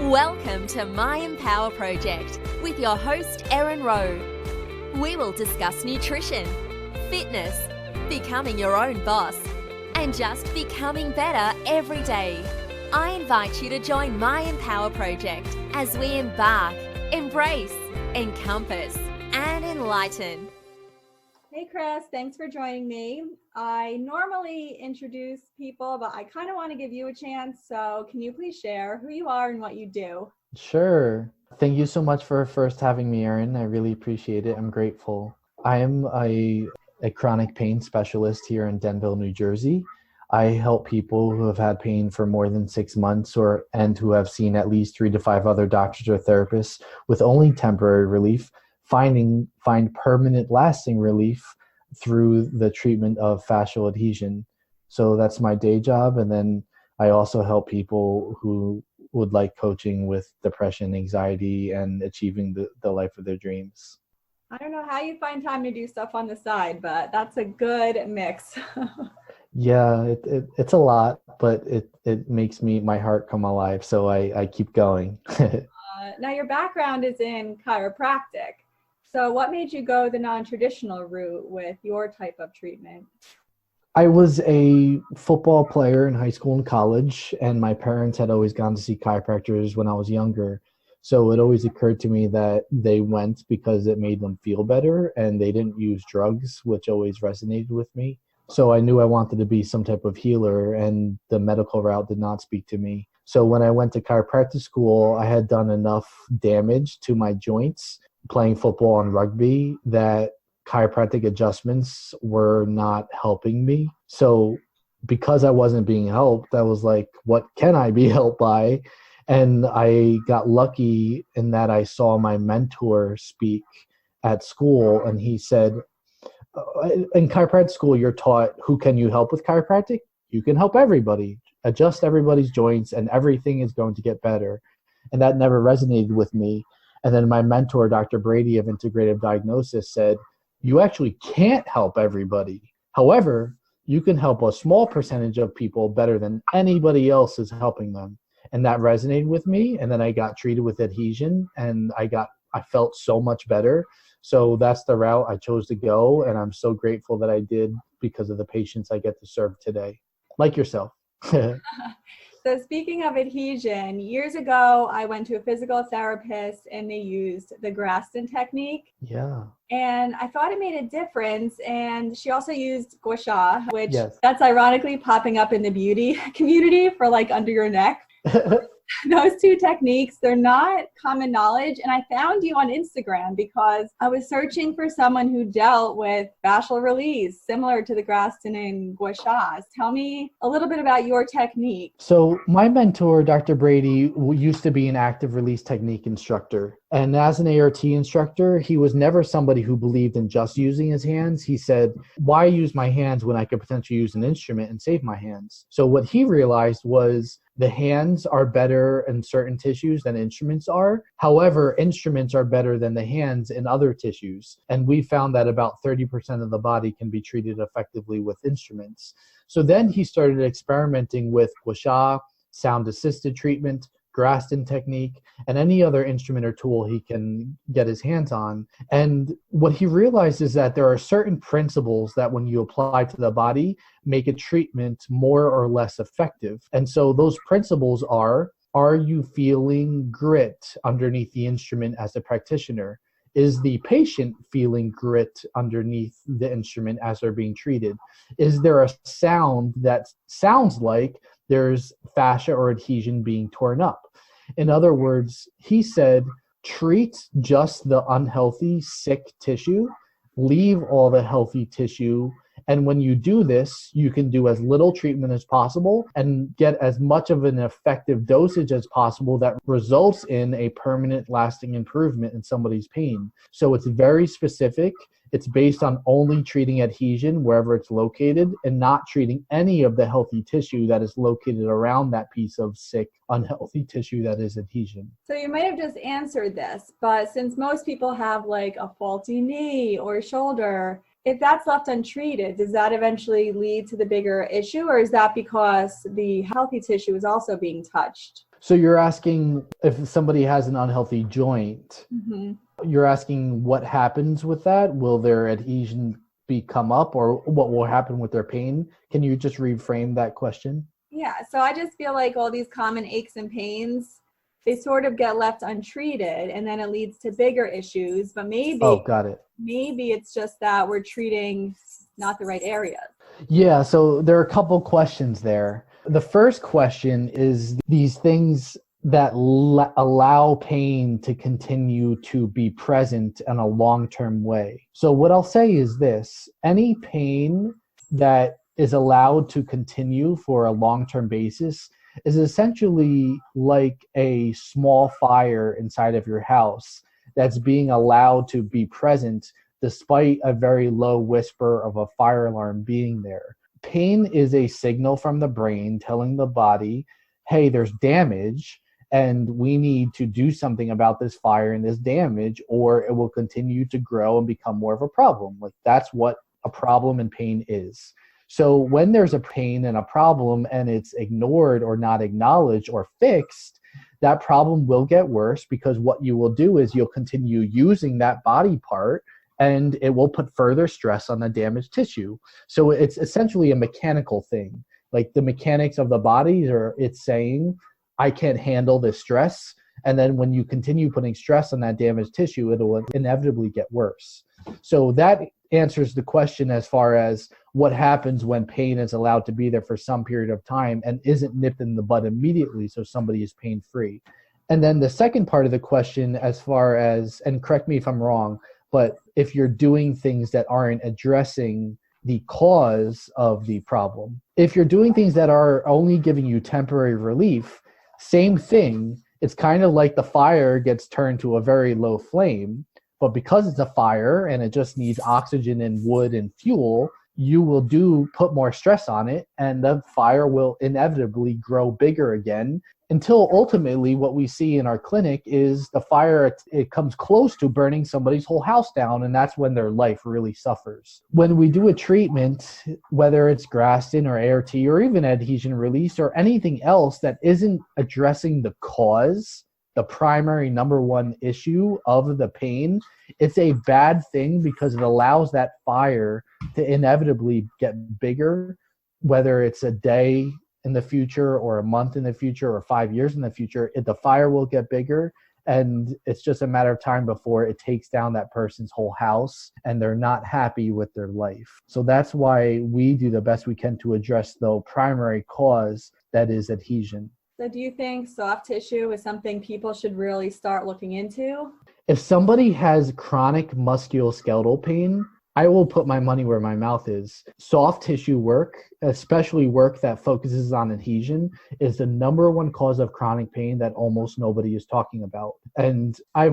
Welcome to My Empower Project with your host, Erin Dr. We will discuss nutrition, fitness, becoming your own boss, and just becoming better every day. I invite you to join My Empower Project as we embark, embrace, encompass, and enlighten. Hey Chris, thanks for joining me. I normally introduce people, but I kind of want to give you a chance. So can you please share who you are and what you do? Sure. Thank you so much for first having me, Erin. I really appreciate it. I'm grateful. I am a chronic pain specialist here in Denville, New Jersey. I help people who have had pain for more than 6 months and who have seen at least 3 to 5 other doctors or therapists with only temporary relief find permanent lasting relief through the treatment of fascial adhesion. So that's my day job. And then I also help people who would like coaching with depression, anxiety, and achieving the life of their dreams. I don't know how you find time to do stuff on the side, but that's a good mix. Yeah, it's a lot, but it makes my heart come alive. So I keep going. Now your background is in chiropractic. So what made you go the non-traditional route with your type of treatment? I was a football player in high school and college, and my parents had always gone to see chiropractors when I was younger. So it always occurred to me that they went because it made them feel better, and they didn't use drugs, which always resonated with me. So I knew I wanted to be some type of healer, and the medical route did not speak to me. So when I went to chiropractic school, I had done enough damage to my joints playing football and rugby that chiropractic adjustments were not helping me. So because I wasn't being helped, I was like, what can I be helped by? And I got lucky in that I saw my mentor speak at school, and he said, in chiropractic school, you're taught, who can you help with chiropractic? You can help everybody. Adjust everybody's joints and everything is going to get better. And that never resonated with me. And then my mentor, Dr. Brady of Integrative Diagnosis, said, you actually can't help everybody. However, you can help a small percentage of people better than anybody else is helping them. And that resonated with me. And then I got treated with adhesion, and I felt so much better. So that's the route I chose to go. And I'm so grateful that I did because of the patients I get to serve today, like yourself. So speaking of adhesion, years ago, I went to a physical therapist and they used the Graston technique. Yeah. And I thought it made a difference. And she also used gua sha, which Yes. That's ironically popping up in the beauty community for like under your neck. Those two techniques, they're not common knowledge. And I found you on Instagram because I was searching for someone who dealt with fascial release, similar to the Graston and gua sha. Tell me a little bit about your technique. So my mentor, Dr. Brady, used to be an active release technique instructor. And as an ART instructor, he was never somebody who believed in just using his hands. He said, why use my hands when I could potentially use an instrument and save my hands? So what he realized was the hands are better in certain tissues than instruments are. However, instruments are better than the hands in other tissues. And we found that about 30% of the body can be treated effectively with instruments. So then he started experimenting with gua sha, sound-assisted treatment, Graston technique, and any other instrument or tool he can get his hands on. And what he realized is that there are certain principles that when you apply to the body, make a treatment more or less effective. And so those principles are you feeling grit underneath the instrument as a practitioner? Is the patient feeling grit underneath the instrument as they're being treated? Is there a sound that sounds like there's fascia or adhesion being torn up? In other words, he said, treat just the unhealthy, sick tissue, leave all the healthy tissue. And when you do this, you can do as little treatment as possible and get as much of an effective dosage as possible that results in a permanent lasting improvement in somebody's pain. So it's very specific. It's based on only treating adhesion wherever it's located and not treating any of the healthy tissue that is located around that piece of sick, unhealthy tissue that is adhesion. So you might have just answered this, but since most people have like a faulty knee or shoulder, if that's left untreated, does that eventually lead to the bigger issue, or is that because the healthy tissue is also being touched? So you're asking if somebody has an unhealthy joint, Mm-hmm. you're asking what happens with that? Will their adhesion come up, or what will happen with their pain? Can you just reframe that question? Yeah, so I just feel like all these common aches and pains, they sort of get left untreated, and then it leads to bigger issues. But Oh, got it. maybe it's just that we're treating not the right areas. Yeah, so there are a couple questions there. The first question is these things that allow pain to continue to be present in a long-term way. So what I'll say is this: any pain that is allowed to continue for a long-term basis is essentially like a small fire inside of your house that's being allowed to be present despite a very low whisper of a fire alarm being there. Pain is a signal from the brain telling the body, hey, there's damage and we need to do something about this fire and this damage, or it will continue to grow and become more of a problem. Like, that's what a problem and pain is. So when there's a pain and a problem and it's ignored or not acknowledged or fixed, that problem will get worse, because what you will do is you'll continue using that body part and it will put further stress on the damaged tissue. So it's essentially a mechanical thing. Like, the mechanics of the body are, it's saying, I can't handle this stress. And then when you continue putting stress on that damaged tissue, it will inevitably get worse. So that answers the question as far as what happens when pain is allowed to be there for some period of time and isn't nipped in the bud immediately so somebody is pain-free. And then the second part of the question, as far as, and correct me if I'm wrong, but if you're doing things that aren't addressing the cause of the problem, if you're doing things that are only giving you temporary relief, same thing. It's kind of like the fire gets turned to a very low flame, but because it's a fire and it just needs oxygen and wood and fuel, you will put more stress on it, and the fire will inevitably grow bigger again, until ultimately what we see in our clinic is the fire, it comes close to burning somebody's whole house down, and that's when their life really suffers. When we do a treatment, whether it's Graston or ART or even adhesion release or anything else that isn't addressing the cause, the primary number one issue of the pain, it's a bad thing, because it allows that fire to inevitably get bigger, whether it's a day in the future or a month in the future or 5 years in the future. The fire will get bigger, and it's just a matter of time before it takes down that person's whole house and they're not happy with their life. So that's why we do the best we can to address the primary cause, that is adhesion. So do you think soft tissue is something people should really start looking into? If somebody has chronic musculoskeletal pain, I will put my money where my mouth is. Soft tissue work, especially work that focuses on adhesion, is the number one cause of chronic pain that almost nobody is talking about. And I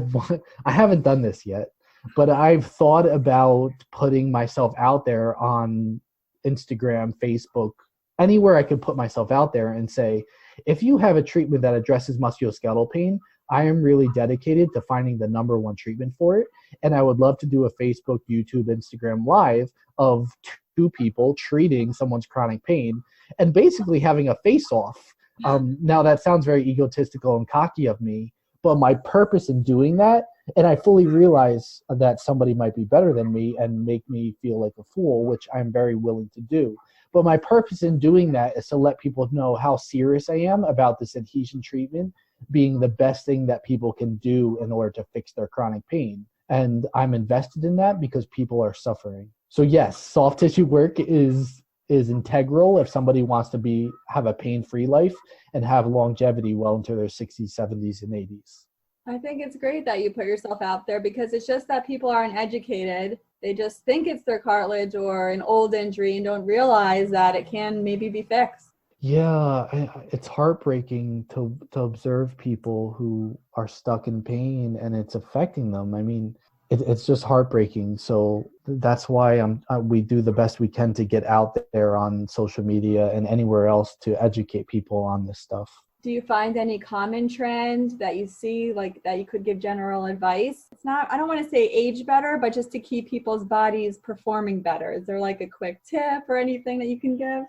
haven't done this yet, but I've thought about putting myself out there on Instagram, Facebook, anywhere I could put myself out there and say, if you have a treatment that addresses musculoskeletal pain, I am really dedicated to finding the number one treatment for it. And I would love to do a Facebook, YouTube, Instagram live of two people treating someone's chronic pain and basically having a face-off. Now that sounds very egotistical and cocky of me, but my purpose in doing that, and I fully realize that somebody might be better than me and make me feel like a fool, which I'm very willing to do. But my purpose in doing that is to let people know how serious I am about this adhesion treatment being the best thing that people can do in order to fix their chronic pain. And I'm invested in that because people are suffering. So yes, soft tissue work is integral if somebody wants to have a pain-free life and have longevity well into their 60s, 70s, and 80s. I think it's great that you put yourself out there, because it's just that people aren't educated. They just think it's their cartilage or an old injury and don't realize that it can maybe be fixed. Yeah, it's heartbreaking to observe people who are stuck in pain and it's affecting them. I mean, it's just heartbreaking. So that's why we do the best we can to get out there on social media and anywhere else to educate people on this stuff. Do you find any common trend that you see, like that you could give general advice? It's not, I don't want to say age better, but just to keep people's bodies performing better. Is there like a quick tip or anything that you can give?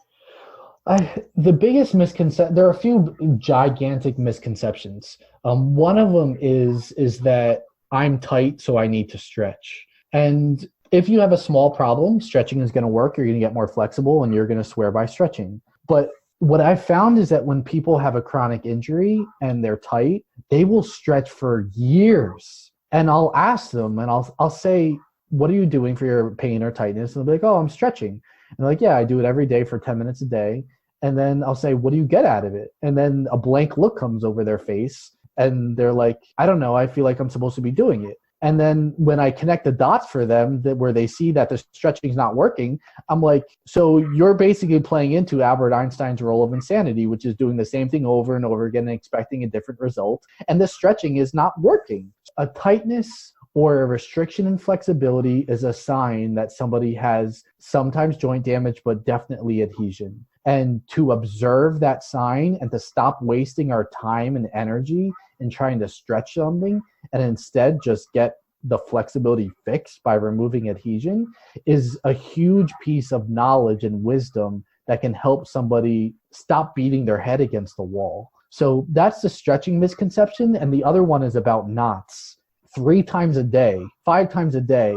The biggest misconception, there are a few gigantic misconceptions. One of them is that I'm tight, so I need to stretch. And if you have a small problem, stretching is going to work. You're going to get more flexible, and you're going to swear by stretching. But what I've found is that when people have a chronic injury and they're tight, they will stretch for years. And I'll ask them, and I'll say, "What are you doing for your pain or tightness?" And they'll be like, "Oh, I'm stretching." And they're like, "Yeah, I do it every day for 10 minutes a day." And then I'll say, "What do you get out of it?" And then a blank look comes over their face, and they're like, "I don't know. I feel like I'm supposed to be doing it." And then when I connect the dots for them, where they see that the stretching is not working, I'm like, so you're basically playing into Albert Einstein's role of insanity, which is doing the same thing over and over again and expecting a different result. And the stretching is not working. A tightness or a restriction in flexibility is a sign that somebody has sometimes joint damage, but definitely adhesion. And to observe that sign and to stop wasting our time and energy in trying to stretch something and instead just get the flexibility fixed by removing adhesion is a huge piece of knowledge and wisdom that can help somebody stop beating their head against the wall. So that's the stretching misconception. And the other one is about knots. 3 times a day, 5 times a day,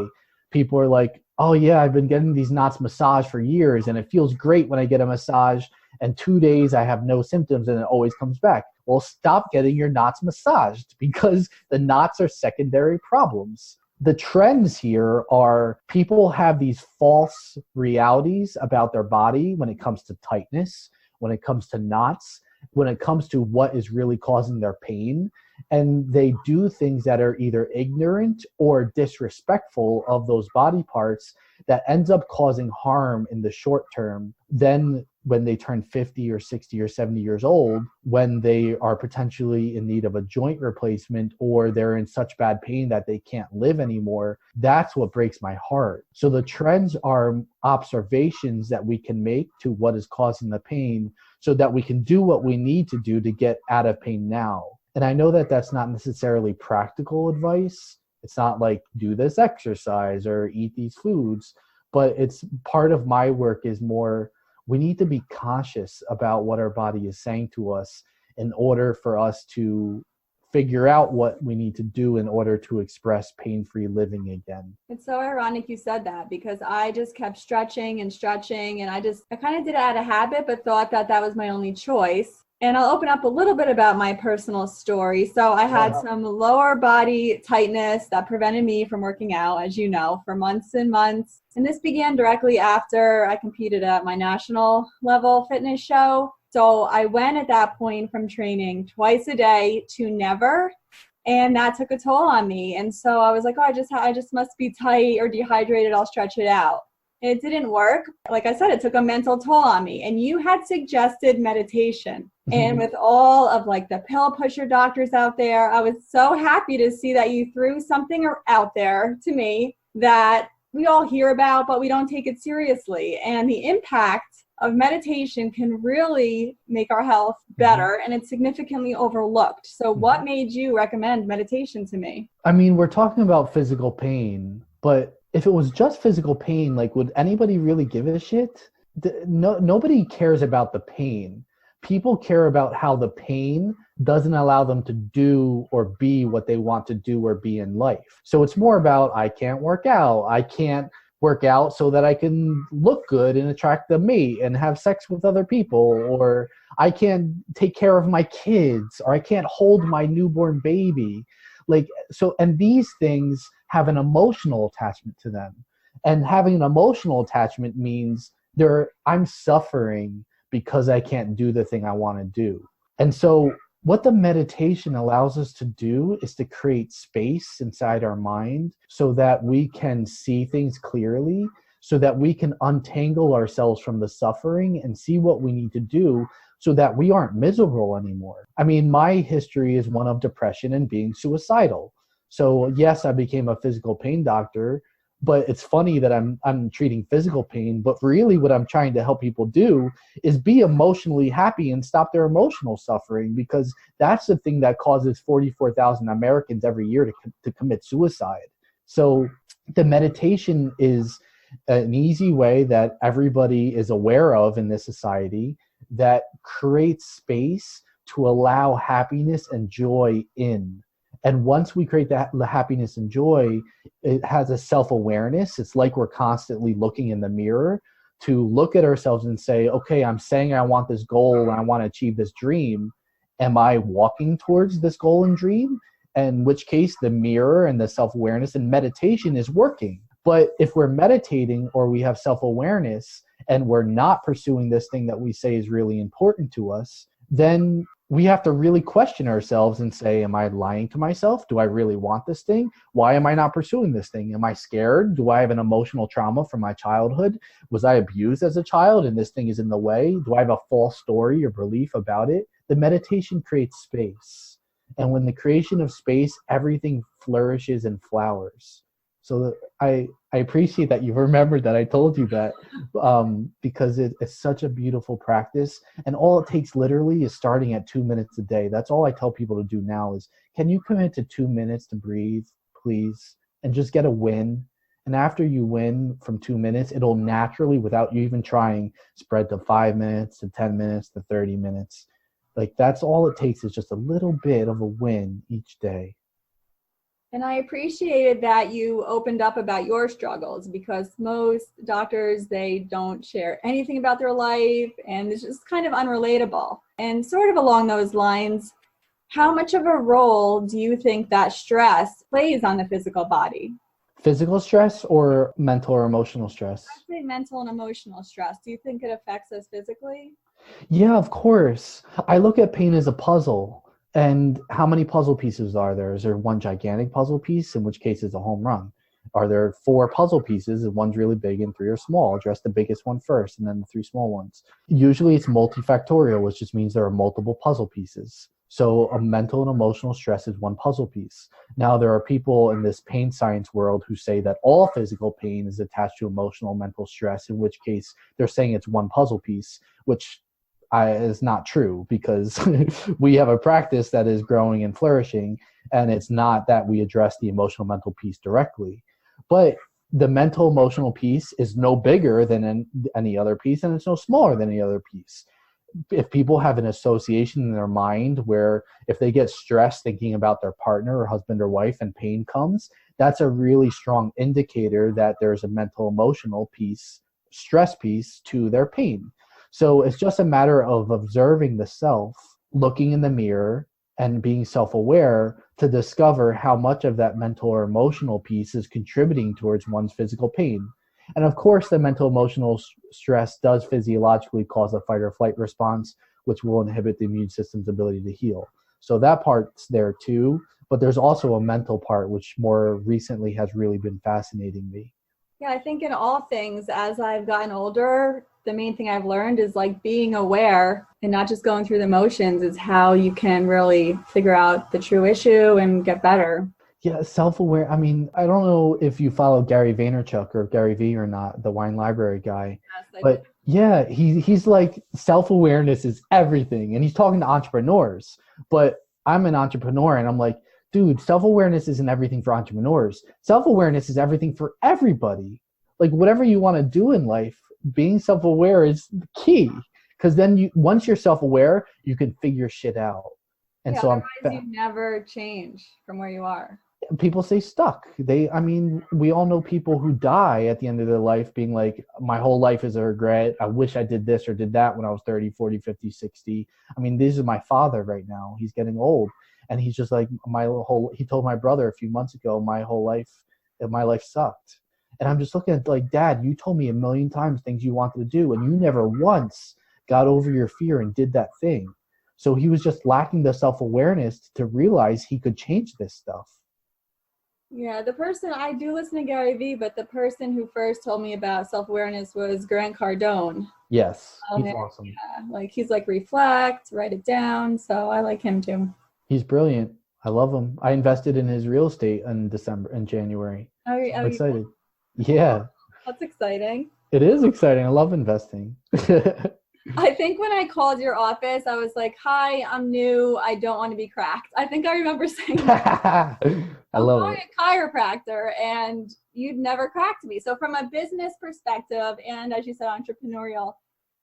people are like, "Oh yeah, I've been getting these knots massaged for years and it feels great when I get a massage, and 2 days I have no symptoms and it always comes back." Well, stop getting your knots massaged, because the knots are secondary problems. The trends here are people have these false realities about their body when it comes to tightness, when it comes to knots, when it comes to what is really causing their pain. And they do things that are either ignorant or disrespectful of those body parts that ends up causing harm in the short term. Then when they turn 50 or 60 or 70 years old, when they are potentially in need of a joint replacement or they're in such bad pain that they can't live anymore, that's what breaks my heart. So the trends are observations that we can make to what is causing the pain so that we can do what we need to do to get out of pain now. And I know that that's not necessarily practical advice. It's not like do this exercise or eat these foods, but it's part of my work is more, we need to be conscious about what our body is saying to us in order for us to figure out what we need to do in order to express pain-free living again. It's so ironic you said that, because I just kept stretching and I kind of did it out of habit, but thought that that was my only choice. And I'll open up a little bit about my personal story. So I had some lower body tightness that prevented me from working out, as you know, for months and months. And this began directly after I competed at my national level fitness show. So I went at that point from training twice a day to never. And that took a toll on me. And so I was like, oh, I just must be tight or dehydrated. I'll stretch it out. It didn't work. Like I said, it took a mental toll on me. And you had suggested meditation. And with all of like the pill pusher doctors out there, I was so happy to see that you threw something out there to me that we all hear about, but we don't take it seriously. And the impact of meditation can really make our health better, and it's significantly overlooked. So what made you recommend meditation to me? I mean, we're talking about physical pain, but if it was just physical pain, like, would anybody really give a shit? Nobody cares about the pain. People care about how the pain doesn't allow them to do or be what they want to do or be in life. So it's more about, I can't work out. I can't work out so that I can look good and attract the mate and have sex with other people, or I can't take care of my kids, or I can't hold my newborn baby. And these things have an emotional attachment to them. And having an emotional attachment means I'm suffering because I can't do the thing I want to do. And so what the meditation allows us to do is to create space inside our mind so that we can see things clearly, so that we can untangle ourselves from the suffering and see what we need to do so that we aren't miserable anymore. I mean, my history is one of depression and being suicidal. So yes, I became a physical pain doctor, but it's funny that I'm treating physical pain, but really what I'm trying to help people do is be emotionally happy and stop their emotional suffering, because that's the thing that causes 44,000 Americans every year to commit suicide. So the meditation is an easy way that everybody is aware of in this society. that creates space to allow happiness and joy in. And once we create that the happiness and joy, it has a self-awareness. It's like we're constantly looking in the mirror to look at ourselves and say, okay, I'm saying I want this goal and I want to achieve this dream. Am I walking towards this goal and dream? In which case the mirror and the self-awareness and meditation is working. But if we're meditating or we have self-awareness and we're not pursuing this thing that we say is really important to us, then we have to really question ourselves and say, am I lying to myself? Do I really want this thing? Why am I not pursuing this thing? Am I scared? Do I have an emotional trauma from my childhood? Was I abused as a child and this thing is in the way? Do I have a false story or belief about it? The meditation creates space. And when the creation of space, everything flourishes and flowers. So I appreciate that you remembered that I told you that, because it's such a beautiful practice. And all it takes literally is starting at 2 minutes a day. That's all I tell people to do now is, can you commit to 2 minutes to breathe, please? And just get a win. And after you win from 2 minutes, it'll naturally, without you even trying, spread to 5 minutes, to 10 minutes, to 30 minutes. Like that's all it takes is just a little bit of a win each day. And I appreciated that you opened up about your struggles, because most doctors, they don't share anything about their life and it's just kind of unrelatable. And sort of along those lines, how much of a role do you think that stress plays on the physical body? Physical stress or mental or emotional stress? Especially mental and emotional stress. Do you think it affects us physically? Yeah, of course. I look at pain as a puzzle. And how many puzzle pieces are there? Is there one gigantic puzzle piece, in which case it's a home run? Are there 4 puzzle pieces and one's really big and 3 are small? Address the biggest one first and then the 3 small ones. Usually it's multifactorial, which just means there are multiple puzzle pieces. So a mental and emotional stress is one puzzle piece. Now there are people in this pain science world who say that all physical pain is attached to emotional mental stress, in which case they're saying it's one puzzle piece, which is not true, because we have a practice that is growing and flourishing, and it's not that we address the emotional mental piece directly. But the mental emotional piece is no bigger than any other piece, and it's no smaller than any other piece. If people have an association in their mind where if they get stressed thinking about their partner or husband or wife and pain comes, that's a really strong indicator that there's a mental emotional piece, stress piece to their pain. So it's just a matter of observing the self, looking in the mirror, and being self-aware to discover how much of that mental or emotional piece is contributing towards one's physical pain. And of course, the mental emotional stress does physiologically cause a fight or flight response, which will inhibit the immune system's ability to heal. So that part's there too, but there's also a mental part, which more recently has really been fascinating me. Yeah, I think in all things, as I've gotten older, the main thing I've learned is like being aware and not just going through the motions is how you can really figure out the true issue and get better. Yeah, self-aware. I mean, I don't know if you follow Gary Vaynerchuk or Gary V or not, the wine library guy. Yes, but yeah, he's like, self-awareness is everything. And he's talking to entrepreneurs. But I'm an entrepreneur and I'm like, dude, self-awareness isn't everything for entrepreneurs. Self-awareness is everything for everybody. Like whatever you want to do in life, being self-aware is the key. Because then once you're self-aware, you can figure shit out. And so otherwise you never change from where you are. People stay stuck. We all know people who die at the end of their life being like, my whole life is a regret. I wish I did this or did that when I was 30, 40, 50, 60. This is my father right now. He's getting old. And he's just like, he told my brother a few months ago, my life sucked. And I'm just looking at like, Dad, you told me a million times things you wanted to do, and you never once got over your fear and did that thing. So he was just lacking the self-awareness to realize he could change this stuff. Yeah, I do listen to Gary Vee, but the person who first told me about self-awareness was Grant Cardone. Yes, he's awesome. Yeah, he's like, reflect, write it down. So I like him too. He's brilliant. I love him. I invested in his real estate in January. I'm excited. Yeah. That's exciting. It is exciting. I love investing. I think when I called your office, I was like, hi, I'm new. I don't want to be cracked. I think I remember saying that. I love it. I'm a chiropractor, and you'd never cracked me. So from a business perspective, and as you said, entrepreneurial,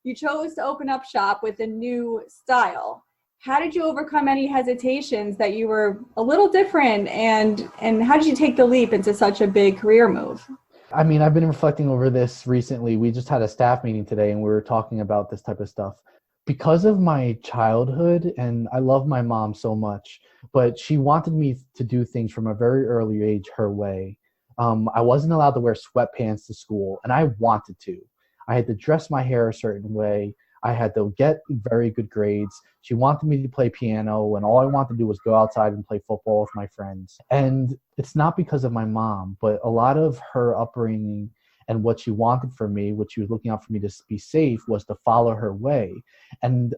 you chose to open up shop with a new style. How did you overcome any hesitations that you were a little different, and how did you take the leap into such a big career move? I mean, I've been reflecting over this recently. We just had a staff meeting today and we were talking about this type of stuff. Because of my childhood, and I love my mom so much, but she wanted me to do things from a very early age her way. I wasn't allowed to wear sweatpants to school, and I wanted to. I had to dress my hair a certain way. I had to get very good grades. She wanted me to play piano, and all I wanted to do was go outside and play football with my friends. And it's not because of my mom, but a lot of her upbringing and what she wanted for me, what she was looking out for me to be safe, was to follow her way. And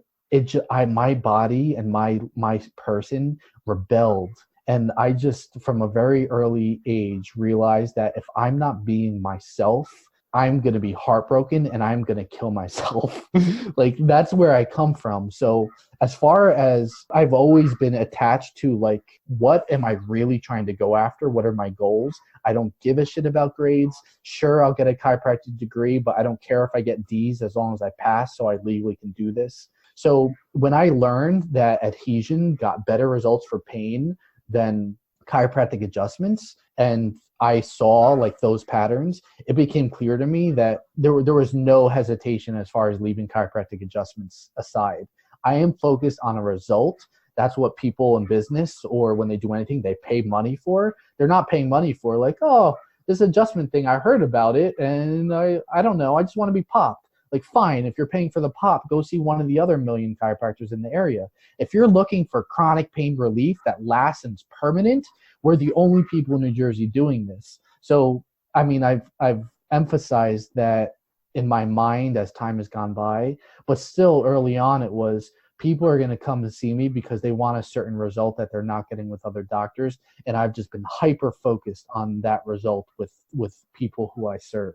my body and my person rebelled. And I just, from a very early age, realized that if I'm not being myself, I'm going to be heartbroken and I'm going to kill myself. Like, that's where I come from. So as far as I've always been attached to, like, what am I really trying to go after? What are my goals? I don't give a shit about grades. Sure, I'll get a chiropractic degree, but I don't care if I get D's as long as I pass, so I legally can do this. So when I learned that adhesion got better results for pain than chiropractic adjustments, and I saw like those patterns, it became clear to me that there was no hesitation as far as leaving chiropractic adjustments aside. I am focused on a result. That's what people in business, or when they do anything, they pay money for. They're not paying money for like, oh, this adjustment thing, I heard about it and I don't know, I just want to be popped. Like, fine, if you're paying for the pop, go see one of the other million chiropractors in the area. If you're looking for chronic pain relief that lasts and is permanent, we're the only people in New Jersey doing this. So, I mean, I've emphasized that in my mind as time has gone by, but still early on it was, people are going to come to see me because they want a certain result that they're not getting with other doctors. And I've just been hyper focused on that result with people who I serve,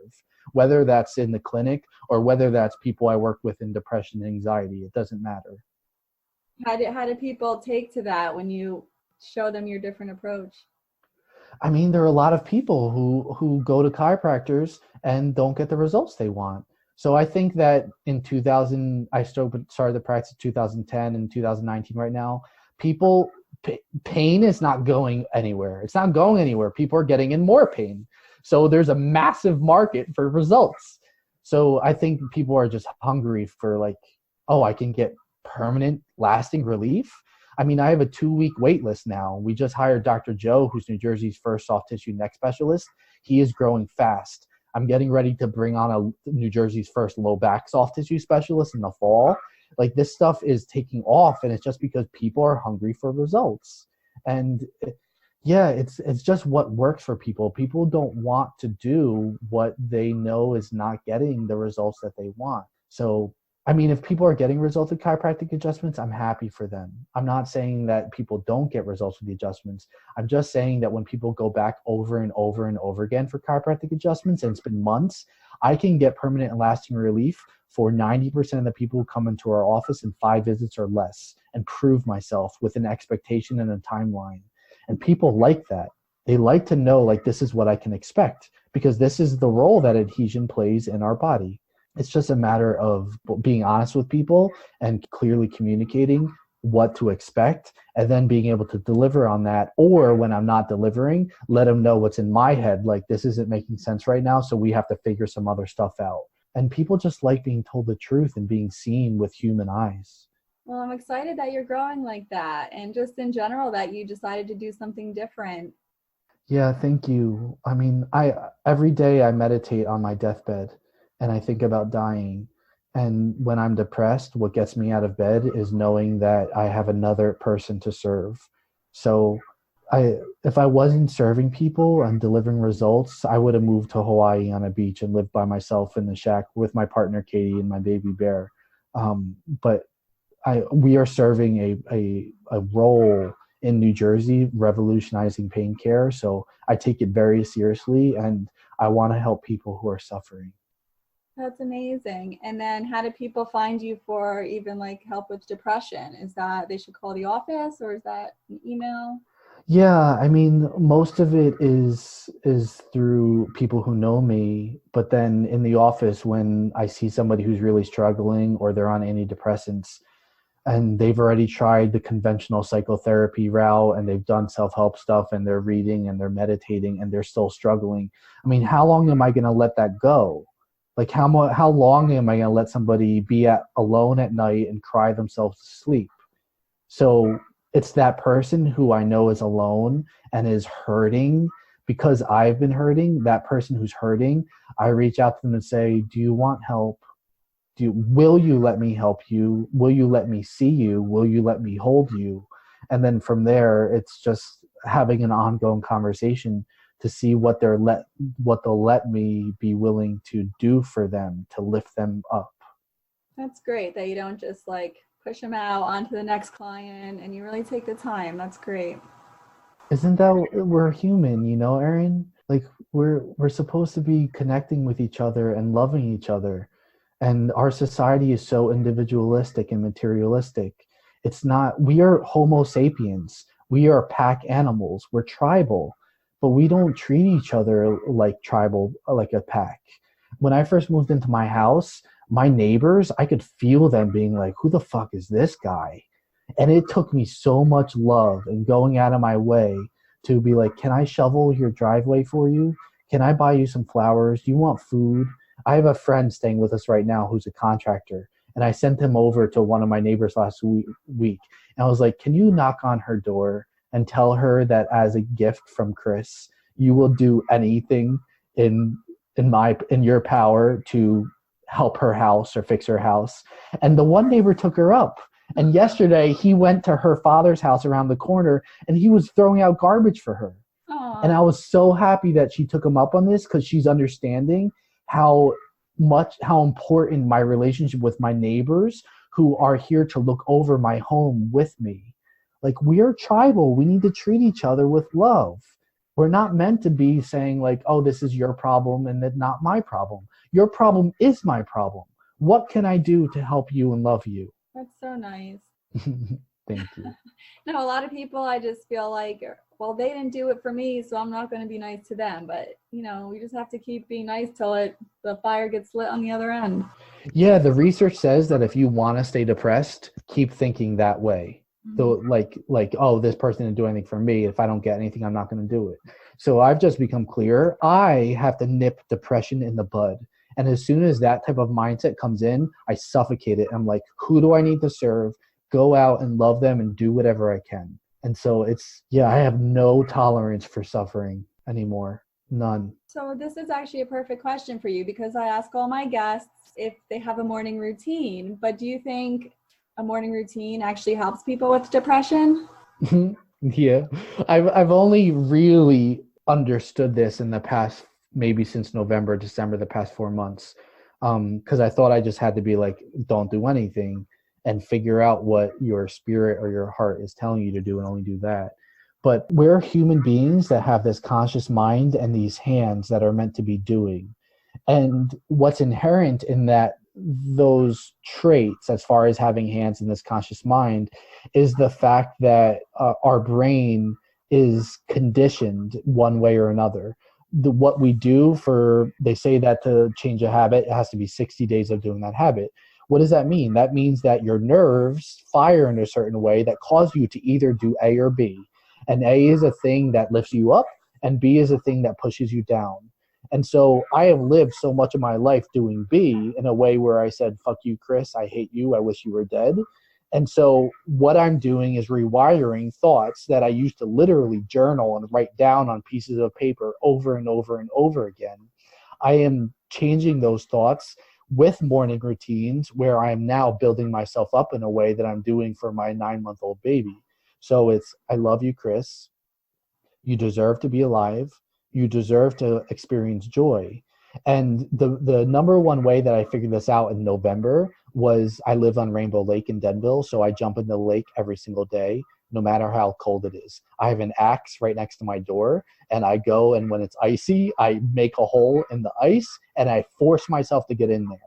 whether that's in the clinic or whether that's people I work with in depression and anxiety. It doesn't matter. How do people take to that when you show them your different approach? I mean, there are a lot of people who go to chiropractors and don't get the results they want. So I think that in 2000, I started the practice in 2010 and 2019 right now, pain is not going anywhere. It's not going anywhere. People are getting in more pain. So there's a massive market for results. So I think people are just hungry for like, oh, I can get permanent, lasting relief. I mean, I have a 2-week wait list now. We just hired Dr. Joe, who's New Jersey's first soft tissue neck specialist. He is growing fast. I'm getting ready to bring on New Jersey's first low back soft tissue specialist in the fall. Like, this stuff is taking off, and it's just because people are hungry for results. And yeah, it's just what works for people. People don't want to do what they know is not getting the results that they want. So, I mean, if people are getting results with chiropractic adjustments, I'm happy for them. I'm not saying that people don't get results with the adjustments. I'm just saying that when people go back over and over and over again for chiropractic adjustments, and it's been months, I can get permanent and lasting relief for 90% of the people who come into our office in 5 visits or less, and prove myself with an expectation and a timeline. And people like that. They like to know, like, this is what I can expect, because this is the role that adhesion plays in our body. It's just a matter of being honest with people and clearly communicating what to expect, and then being able to deliver on that. Or when I'm not delivering, let them know what's in my head. Like, this isn't making sense right now, so we have to figure some other stuff out. And people just like being told the truth and being seen with human eyes. Well, I'm excited that you're growing like that, and just in general that you decided to do something different. Yeah, thank you. I mean, every day I meditate on my deathbed and I think about dying. And when I'm depressed, what gets me out of bed is knowing that I have another person to serve. So if I wasn't serving people and delivering results, I would have moved to Hawaii on a beach and lived by myself in the shack with my partner, Katie, and my baby bear. But we are serving a role in New Jersey, revolutionizing pain care. So I take it very seriously, and I want to help people who are suffering. That's amazing. And then how do people find you for even like help with depression? Is that they should call the office, or is that an email? Yeah, I mean, most of it is through people who know me, but then in the office when I see somebody who's really struggling or they're on antidepressants and they've already tried the conventional psychotherapy route and they've done self-help stuff and they're reading and they're meditating and they're still struggling. I mean, how long am I going to let that go? Like how long am I going to let somebody be alone at night and cry themselves to sleep? So it's that person who I know is alone and is hurting because I've been hurting, that person who's hurting, I reach out to them and say, do you want help? Will you let me help you? Will you let me see you? Will you let me hold you? And then from there, it's just having an ongoing conversation to see what they'll let me be willing to do for them to lift them up. That's great that you don't just like push them out onto the next client and you really take the time. That's great. Isn't that we're human, Erin? Like we're supposed to be connecting with each other and loving each other. And our society is so individualistic and materialistic. It's not, we are Homo sapiens. We are pack animals. We're tribal, but we don't treat each other like tribal, like a pack. When I first moved into my house, my neighbors, I could feel them being like, who the fuck is this guy? And it took me so much love and going out of my way to be like, can I shovel your driveway for you? Can I buy you some flowers? Do you want food? I have a friend staying with us right now who's a contractor, and I sent him over to one of my neighbors last week. And I was like, can you knock on her door and tell her that as a gift from Chris, you will do anything in your power to help her house or fix her house? And the one neighbor took her up. And yesterday he went to her father's house around the corner and he was throwing out garbage for her. Aww. And I was so happy that she took him up on this because she's understanding how important my relationship with my neighbors who are here to look over my home with me. Like, we are tribal. We need to treat each other with love. We're not meant to be saying like, oh, this is your problem and that's not my problem. Your problem is my problem. What can I do to help you and love you? That's so nice. Thank you. No, a lot of people, I just feel like, well, they didn't do it for me, so I'm not going to be nice to them. But, we just have to keep being nice till the fire gets lit on the other end. Yeah, the research says that if you want to stay depressed, keep thinking that way. So like, oh, this person didn't do anything for me. If I don't get anything, I'm not going to do it. So I've just become clear. I have to nip depression in the bud. And as soon as that type of mindset comes in, I suffocate it. I'm like, who do I need to serve? Go out and love them and do whatever I can. And so I have no tolerance for suffering anymore. None. So this is actually a perfect question for you because I ask all my guests if they have a morning routine. But do you think a morning routine actually helps people with depression? Yeah. I've only really understood this in the past, maybe since November, December, the past 4 months. Because I thought I just had to be like, don't do anything and figure out what your spirit or your heart is telling you to do and only do that. But we're human beings that have this conscious mind and these hands that are meant to be doing. And what's inherent in those traits, as far as having hands in this conscious mind, is the fact that our brain is conditioned one way or another. What we do they say that to change a habit, it has to be 60 days of doing that habit. What does that mean? That means that your nerves fire in a certain way that cause you to either do A or B. And A is a thing that lifts you up, and B is a thing that pushes you down. And so I have lived so much of my life doing B in a way where I said, fuck you, Chris, I hate you, I wish you were dead. And so what I'm doing is rewiring thoughts that I used to literally journal and write down on pieces of paper over and over and over again. I am changing those thoughts with morning routines where I am now building myself up in a way that I'm doing for my 9-month-old baby. So it's, I love you, Chris. You deserve to be alive. You deserve to experience joy. And the number one way that I figured this out in November was I live on Rainbow Lake in Denville, so I jump in the lake every single day, no matter how cold it is. I have an axe right next to my door, and I go, and when it's icy, I make a hole in the ice, and I force myself to get in there.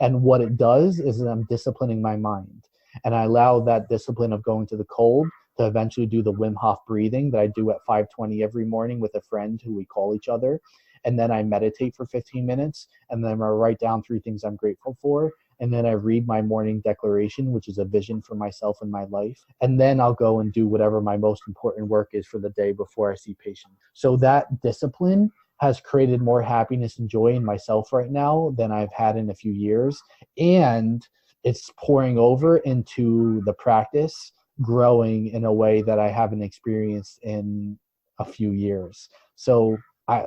And what it does is I'm disciplining my mind. And I allow that discipline of going to the cold to eventually do the Wim Hof breathing that I do at 5:20 every morning with a friend who we call each other. And then I meditate for 15 minutes, and then I write down 3 things I'm grateful for. And then I read my morning declaration, which is a vision for myself and my life. And then I'll go and do whatever my most important work is for the day before I see patients. So that discipline has created more happiness and joy in myself right now than I've had in a few years. And it's pouring over into the practice, growing in a way that I haven't experienced in a few years. So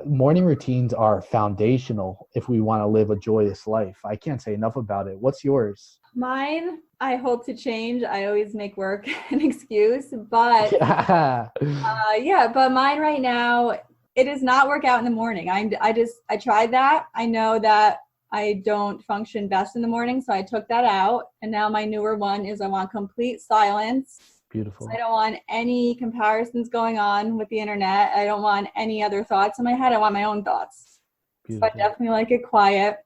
morning routines are foundational if we want to live a joyous life. I can't say enough about it. What's yours? Mine, I hope to change. I always make work an excuse, but but mine right now, it does not work out in the morning. I tried that. I know that I don't function best in the morning, so I took that out. And now my newer one is I want complete silence. Beautiful. I don't want any comparisons going on with the internet. I don't want any other thoughts in my head. I want my own thoughts. Beautiful. So I definitely like it quiet.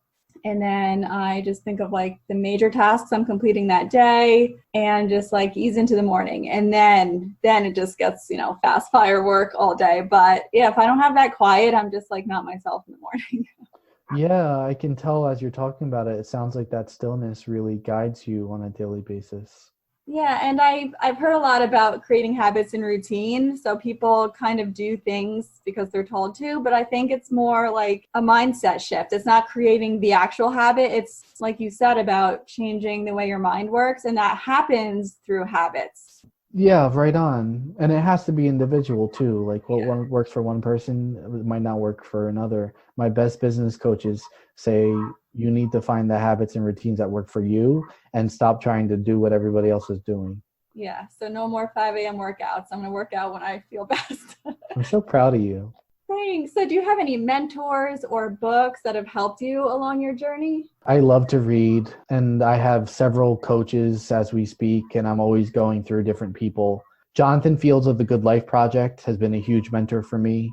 And then I just think of like the major tasks I'm completing that day and just like ease into the morning. And then it just gets, fast fire work all day. But yeah, if I don't have that quiet, I'm just like not myself in the morning. Yeah, I can tell as you're talking about it, it sounds like that stillness really guides you on a daily basis. Yeah, and I've heard a lot about creating habits and routine. So people kind of do things because they're told to, but I think it's more like a mindset shift. It's not creating the actual habit. It's like you said about changing the way your mind works, and that happens through habits. Yeah, right on. And it has to be individual too. Like what one works for one person might not work for another. My best business coaches say you need to find the habits and routines that work for you and stop trying to do what everybody else is doing. Yeah, so no more 5 a.m. workouts. I'm going to work out when I feel best. I'm so proud of you. Thanks. So do you have any mentors or books that have helped you along your journey? I love to read, and I have several coaches as we speak, and I'm always going through different people. Jonathan Fields of the Good Life Project has been a huge mentor for me.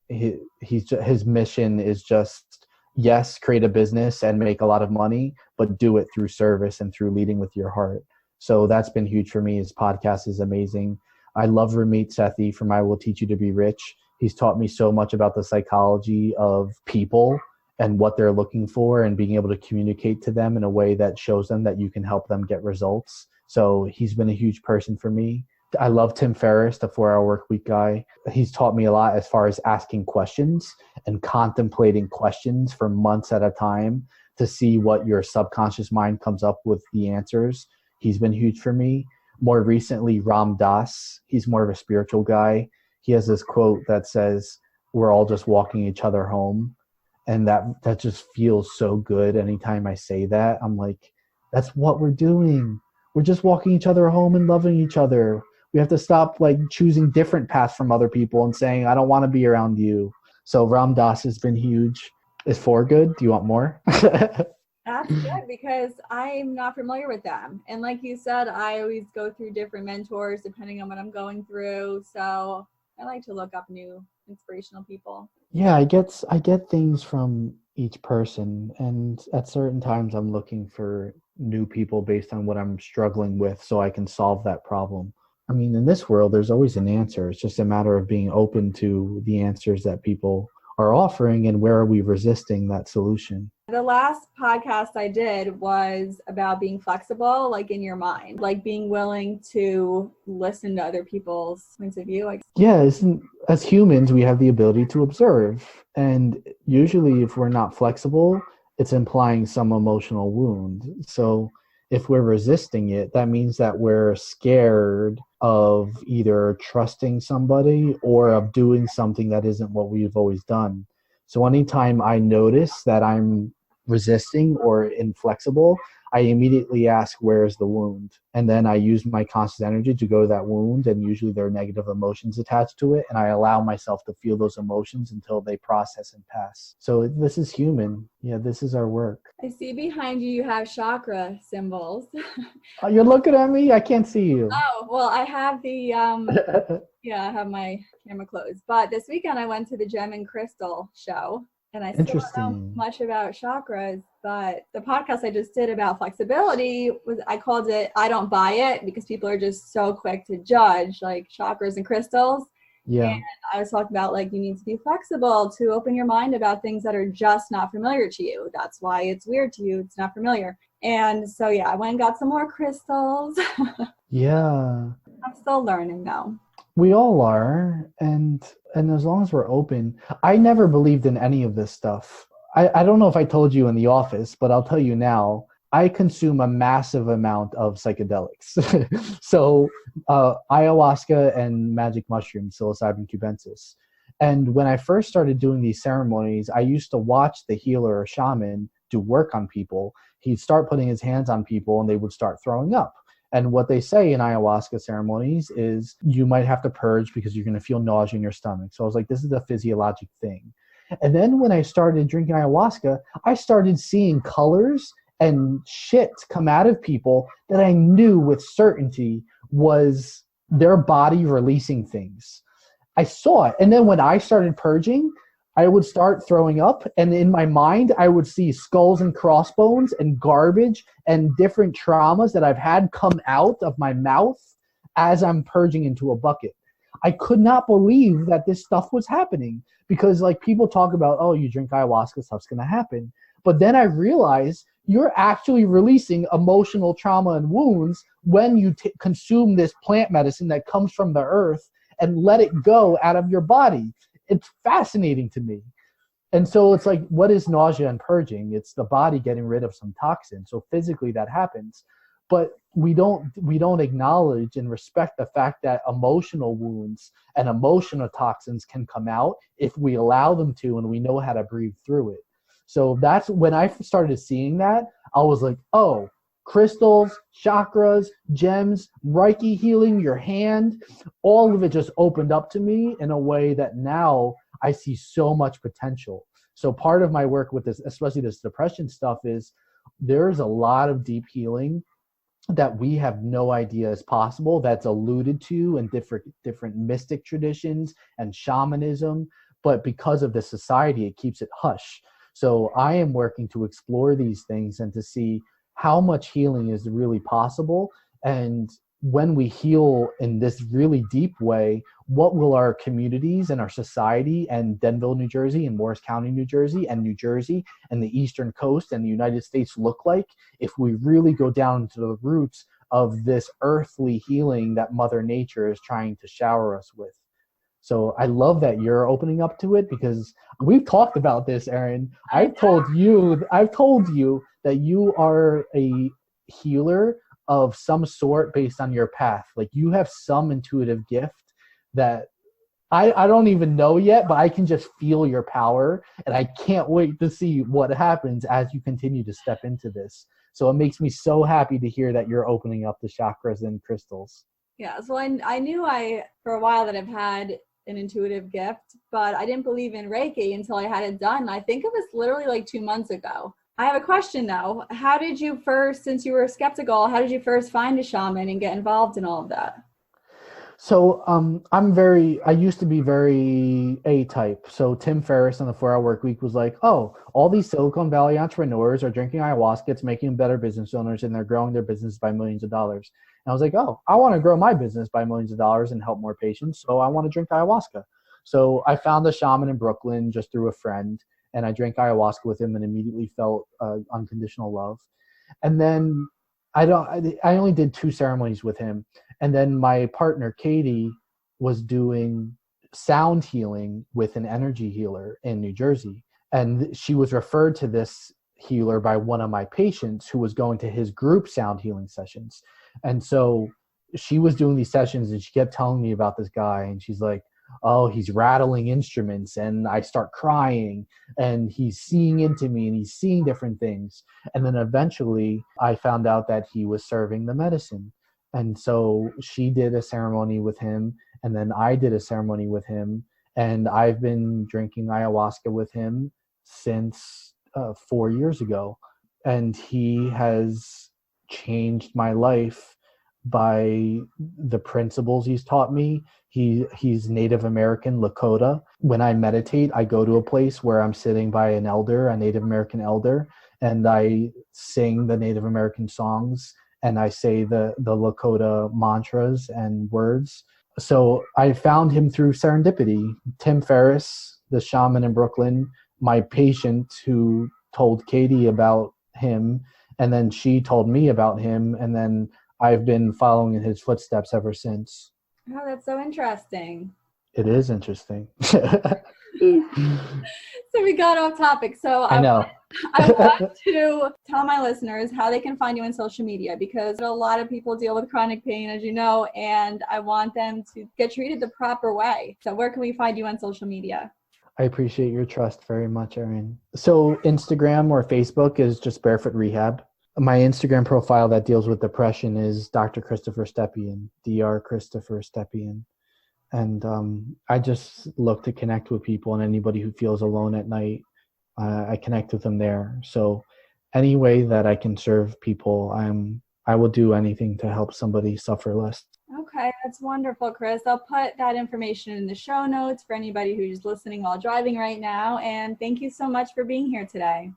His mission is just, yes, create a business and make a lot of money, but do it through service and through leading with your heart. So that's been huge for me. His podcast is amazing. I love Ramit Sethi from I Will Teach You to Be Rich. He's taught me so much about the psychology of people and what they're looking for and being able to communicate to them in a way that shows them that you can help them get results. So he's been a huge person for me. I love Tim Ferriss, the 4-Hour Workweek guy. He's taught me a lot as far as asking questions and contemplating questions for months at a time to see what your subconscious mind comes up with the answers. He's been huge for me. More recently, Ram Dass. He's more of a spiritual guy. He has this quote that says, "We're all just walking each other home." And that just feels so good. Anytime I say that, I'm like, that's what we're doing. We're just walking each other home and loving each other. We have to stop like choosing different paths from other people and saying, I don't want to be around you. So Ram Dass has been huge. Is 4 good? Do you want more? That's good because I'm not familiar with them. And like you said, I always go through different mentors depending on what I'm going through. So I like to look up new inspirational people. Yeah, I get things from each person, and at certain times I'm looking for new people based on what I'm struggling with so I can solve that problem. I mean, in this world, there's always an answer. It's just a matter of being open to the answers that people are offering and where are we resisting that solution. The last podcast I did was about being flexible, like in your mind, like being willing to listen to other people's points of view. Yeah, as humans, we have the ability to observe. And usually if we're not flexible, it's implying some emotional wound. So if we're resisting it, that means that we're scared of either trusting somebody or of doing something that isn't what we've always done. So anytime I notice that I'm resisting or inflexible, I immediately ask, where's the wound? And then I use my conscious energy to go to that wound, and usually there are negative emotions attached to it, and I allow myself to feel those emotions until they process and pass. So this is human. Yeah, this is our work. I see behind you, you have chakra symbols. Oh, you're looking at me? I can't see you. Oh, well, I have the, I have my camera closed. But this weekend I went to the Gem and Crystal show. And I still don't know Interesting. much about chakras, but the podcast I just did about flexibility I called it I Don't Buy It, because people are just so quick to judge like chakras and crystals. And Yeah. I was talking about like you need to be flexible to open your mind about things that are just not familiar to you. That's why it's weird to you. It's not familiar. And so yeah, I went and got some more crystals. Yeah. I'm still learning though. We all are, and as long as we're open, I never believed in any of this stuff. I don't know if I told you in the office, but I'll tell you now. I consume a massive amount of psychedelics. So ayahuasca and magic mushroom, psilocybin cubensis. And when I first started doing these ceremonies, I used to watch the healer or shaman do work on people. He'd start putting his hands on people and they would start throwing up. And what they say in ayahuasca ceremonies is you might have to purge because you're going to feel nausea in your stomach. So I was like, this is a physiologic thing. And then when I started drinking ayahuasca, I started seeing colors and shit come out of people that I knew with certainty was their body releasing things. I saw it. And then when I started purging, I would start throwing up, and in my mind, I would see skulls and crossbones and garbage and different traumas that I've had come out of my mouth as I'm purging into a bucket. I could not believe that this stuff was happening, because like people talk about, oh, you drink ayahuasca, stuff's going to happen. But then I realized you're actually releasing emotional trauma and wounds when you consume this plant medicine that comes from the earth and let it go out of your body. It's fascinating to me. And so it's like, what is nausea and purging? It's the body getting rid of some toxin. So physically that happens. But we don't acknowledge and respect the fact that emotional wounds and emotional toxins can come out if we allow them to and we know how to breathe through it. So that's when I started seeing that, I was like, oh, crystals, chakras, gems, Reiki healing, your hand, all of it just opened up to me in a way that now I see so much potential. So part of my work with this, especially this depression stuff, is there's a lot of deep healing that we have no idea is possible, that's alluded to in different mystic traditions and shamanism, but because of the society, it keeps it hush. So I am working to explore these things and to see how much healing is really possible. And when we heal in this really deep way, what will our communities and our society and Denville, New Jersey, and Morris County, New Jersey, and New Jersey, and the Eastern Coast and the United States look like if we really go down to the roots of this earthly healing that Mother Nature is trying to shower us with? So I love that you're opening up to it, because we've talked about this, Erin. I've told you that you are a healer of some sort based on your path. Like you have some intuitive gift that I don't even know yet, but I can just feel your power, and I can't wait to see what happens as you continue to step into this. So it makes me so happy to hear that you're opening up the chakras and crystals. Yeah, so I knew for a while that I've had an intuitive gift, but I didn't believe in Reiki until I had it done. I think it was literally like 2 months ago. I have a question though. How did you first, since you were skeptical, how did you first find a shaman and get involved in all of that? So I used to be very A-type. So Tim Ferriss on the 4 Hour Work Week was like, oh, all these Silicon Valley entrepreneurs are drinking ayahuasca, it's making them better business owners, and they're growing their business by millions of dollars. And I was like, oh, I want to grow my business by millions of dollars and help more patients, so I want to drink ayahuasca. So I found a shaman in Brooklyn just through a friend, and I drank ayahuasca with him and immediately felt unconditional love. And then I only did 2 ceremonies with him. And then my partner, Katie, was doing sound healing with an energy healer in New Jersey. And she was referred to this healer by one of my patients who was going to his group sound healing sessions. And so she was doing these sessions and she kept telling me about this guy. And she's like, oh, he's rattling instruments. And I start crying, and he's seeing into me and he's seeing different things. And then eventually I found out that he was serving the medicine. And so she did a ceremony with him, and then I did a ceremony with him, and I've been drinking ayahuasca with him since 4 years ago. And he has changed my life by the principles he's taught me. He's Native American Lakota. When I meditate, I go to a place where I'm sitting by an elder, a Native American elder, and I sing the Native American songs, and I say the Lakota mantras and words. So I found him through serendipity. Tim Ferriss, the shaman in Brooklyn, my patient who told Katie about him, and then she told me about him, and then I've been following in his footsteps ever since. Oh, that's so interesting. It is interesting. So we got off topic. So I know. I want to tell my listeners how they can find you on social media, because a lot of people deal with chronic pain, as you know, and I want them to get treated the proper way. So where can we find you on social media? I appreciate your trust very much, Erin. So Instagram or Facebook is just Barefoot Rehab. My Instagram profile that deals with depression is Dr. Christopher Stepien, Dr. Christopher Stepien. And I just look to connect with people, and anybody who feels alone at night, I connect with them there. So any way that I can serve people, I will do anything to help somebody suffer less. Okay, that's wonderful, Chris. I'll put that information in the show notes for anybody who's listening while driving right now. And thank you so much for being here today.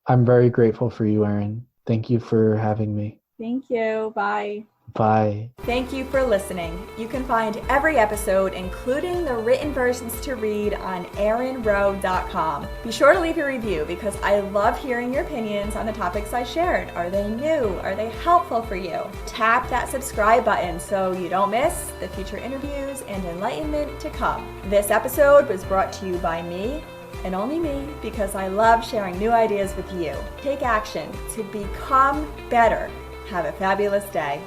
I'm very grateful for you, Erin. Thank you for having me. Thank you. Bye. Bye. Thank you for listening. You can find every episode, including the written versions to read, on erinrowe.com. Be sure to leave a review, because I love hearing your opinions on the topics I shared. Are they new? Are they helpful for you? Tap that subscribe button so you don't miss the future interviews and enlightenment to come. This episode was brought to you by me, and only me, because I love sharing new ideas with you. Take action to become better. Have a fabulous day.